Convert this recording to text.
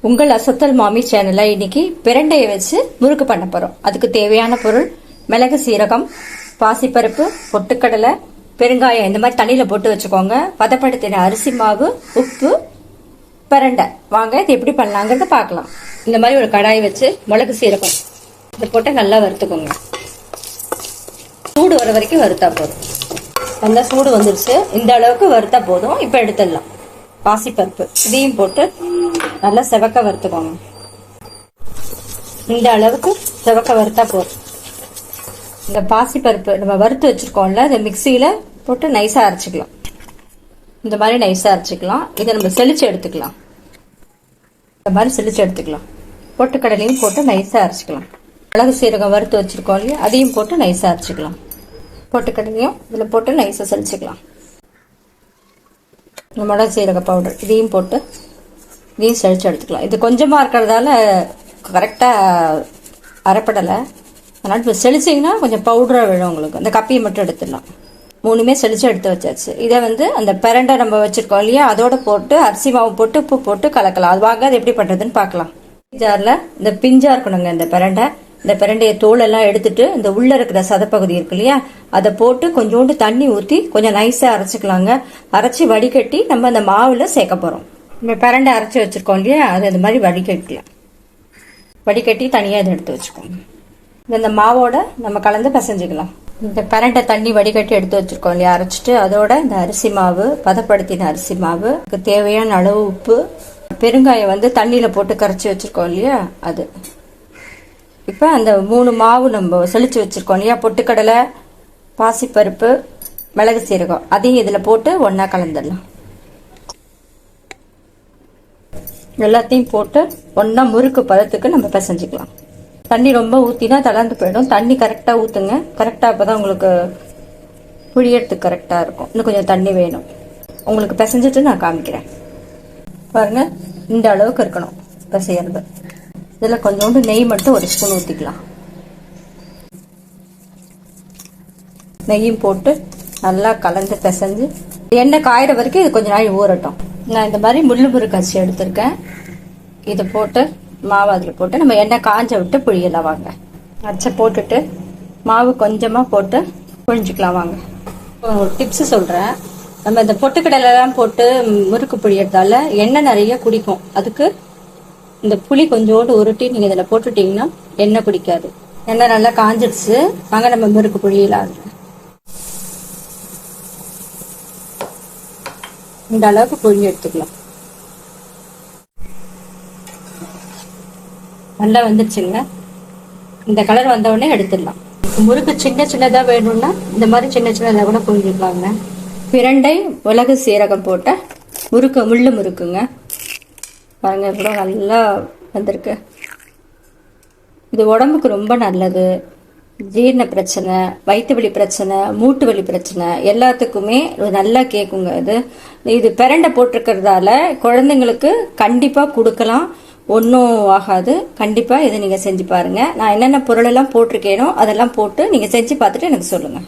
உங்கள் அசத்தல் மாமி சேனல்ல இன்னைக்கு பிரண்டையை வச்சு முறுக்கு பண்ண போறோம். அதுக்கு தேவையான பொருள் மிளகு, சீரகம், பாசிப்பருப்பு, பொட்டுக்கடலை, பெருங்காயம் இந்த மாதிரி தண்ணியில போட்டு வச்சுக்கோங்க. பதப்படுத்தின அரிசி மாவு, உப்பு, பிரண்டை. வாங்க இது எப்படி பண்ணலாங்கிறத பார்க்கலாம். இந்த மாதிரி ஒரு கடாய் வச்சு மிளகு, சீரகம் இதை போட்டு நல்லா வறுத்துக்கோங்க. சூடு வர வரைக்கும் வறுத்தா போதும். நல்லா சூடு வந்துருச்சு. இந்த அளவுக்கு வறுத்தா போதும். இப்ப எடுத்துடலாம். பாசிப்பருப்பு இதையும் போட்டு நல்லா செவக்க வறுத்துக்கோங்க. இந்த அளவுக்கு செவக்க வறுத்தா போதும். இந்த பாசிப்பருப்பு நம்ம வறுத்து வச்சிருக்கோம்ல, இதை மிக்சியில போட்டு நைஸா அரைச்சிக்கலாம். இந்த மாதிரி நைஸா அரைச்சிக்கலாம். இதை நம்ம செழிச்சு எடுத்துக்கலாம். இந்த மாதிரி செழிச்சு எடுத்துக்கலாம். பொட்டுக்கடலையும் போட்டு நைஸா அரைச்சிக்கலாம். மிளகு, சீரகம் வறுத்து வச்சிருக்கோம் இல்லையா, அதையும் போட்டு நைஸா அரைச்சிக்கலாம். பொட்டுக்கடலையும் இதுல போட்டு நைஸா செழிச்சுக்கலாம். மிளகு, சீரக பவுடர் இதையும் போட்டு இதையும் செழிச்சு எடுத்துக்கலாம். இது கொஞ்சமா இருக்கிறதால கரெக்டா அரைப்படலை. அதனால இப்போ செழிச்சிங்கன்னா கொஞ்சம் பவுடரா விழும் உங்களுக்கு. அந்த கப்பியை மட்டும் எடுத்துடலாம். மூணுமே செழிச்சு எடுத்து வச்சாச்சு. இதை அந்த பிரண்டை நம்ம வச்சிருக்கோம் இல்லையா, அதோட போட்டு அரிசி மாவு போட்டு உப்பு போட்டு கலக்கலாம். அது வாங்க அது எப்படி பண்றதுன்னு பார்க்கலாம். ஜார்ல இந்த பிஞ்சா இருக்கணுங்க இந்த பிரண்டை. இந்த பிரண்டைய தோல் எல்லாம் எடுத்துட்டு இந்த உள்ள இருக்கிற சதப்பகுதி இருக்கு இல்லையா, அதை போட்டு கொஞ்சோண்டு தண்ணி ஊற்றி கொஞ்சம் நைஸா அரைச்சிக்கலாங்க. அரைச்சி வடிகட்டி நம்ம அந்த மாவுல சேர்க்க போறோம். நம்ம பிரண்டை அரைச்சி வச்சிருக்கோம் இல்லையா, அது இந்த மாதிரி வடிகட்டலாம். வடிகட்டி தனியா இதை எடுத்து வச்சுக்கோங்க. இந்த மாவோட நம்ம கலந்து பிசைஞ்சுக்கலாம். இந்த பிரண்டை தண்ணி வடிகட்டி எடுத்து வச்சிருக்கோம் இல்லையா, அரைச்சிட்டு அதோட இந்த அரிசி மாவு, பதப்படுத்தின அரிசி மாவு, தேவையான அளவு உப்பு, பெருங்காயம் தண்ணியில போட்டு கரைச்சி வச்சிருக்கோம் இல்லையா அது. இப்ப அந்த மூணு மாவு நம்ம செழிச்சு வச்சிருக்கோம் இல்லையா, பொட்டுக்கடலை, பாசிப்பருப்பு, மிளகு, சீரகம், அதையும் இதுல போட்டு ஒன்னா கலந்துடலாம். எல்லாத்தையும் போட்டு ஒன்னா முறுக்கு பதத்துக்கு நம்ம பிசைஞ்சுக்கலாம். தண்ணி ரொம்ப ஊத்தினா தளர்ந்து போயிடும். தண்ணி கரெக்டா ஊத்துங்க. கரெக்டா அப்பதான் உங்களுக்கு புழியறதுக்கு கரெக்டா இருக்கும். இன்னும் கொஞ்சம் தண்ணி வேணும். உங்களுக்கு பிசைஞ்சிட்டு நான் காமிக்கிறேன். பாருங்க, இந்த அளவுக்கு இருக்கணும் பிசையறது. இதுல கொஞ்சோண்டு நெய் மட்டும் ஒரு ஸ்பூன் ஊத்திக்கலாம். நெய்யும் போட்டு நல்லா கலந்து பிசைஞ்சு எண்ணெய் காயிற வரைக்கும் இது கொஞ்ச நாள் ஊறட்டும். நான் இந்த மாதிரி முள்ளு முறுக்கு அரிசி எடுத்திருக்கேன். இதை போட்டு மாவு அதில் போட்டு நம்ம எண்ணெய் காஞ்ச விட்டு புழியலாம். வாங்க அரைச்ச போட்டுட்டு மாவு கொஞ்சமா போட்டு புழிஞ்சுக்கலாம். வாங்க ஒரு டிப்ஸ் சொல்றேன். நம்ம இந்த பொட்டுக்கடலை எல்லாம் போட்டு முறுக்கு புழியறதால எண்ணெய் நிறைய குடிக்கும். அதுக்கு இந்த புளி கொஞ்சோண்டு உருட்டி நீங்க இதுல போட்டுட்டீங்கன்னா எண்ணெய் குடிக்காது. எண்ணெய் நல்லா காஞ்சிடுச்சு. வாங்க நம்ம முறுக்கு புழியலாம். இந்த அளவுக்கு புழிஞ்சு எடுத்துக்கலாம். நல்லா வந்துருச்சுங்க. இந்த கலர் வந்த உடனே எடுத்துடலாம். முறுக்கு சின்ன சின்னதா வேணும்னா இந்த மாதிரி சின்ன சின்னதா கூட புழிஞ்சுக்கலாங்க. பிரண்டை, மிளகு, சீரகம் போட்ட முறுக்கு, முள்ளு முறுக்குங்க. பாருங்க இவ்வளோ நல்லா வந்திருக்கு. இது உடம்புக்கு ரொம்ப நல்லது. ஜீரண பிரச்சனை, வயிற்று வலி பிரச்சனை, மூட்டு வலி பிரச்சனை எல்லாத்துக்குமே நல்லா கேட்குங்க. இது பிரண்டை போட்டிருக்கிறதால குழந்தைங்களுக்கு கண்டிப்பா கொடுக்கலாம். ஒன்றும் ஆகாது. கண்டிப்பா இதை நீங்க செஞ்சு பாருங்க. நான் என்னென்ன பொருள் எல்லாம் போட்டிருக்கேனோ அதெல்லாம் போட்டு நீங்க செஞ்சு பார்த்துட்டு எனக்கு சொல்லுங்க.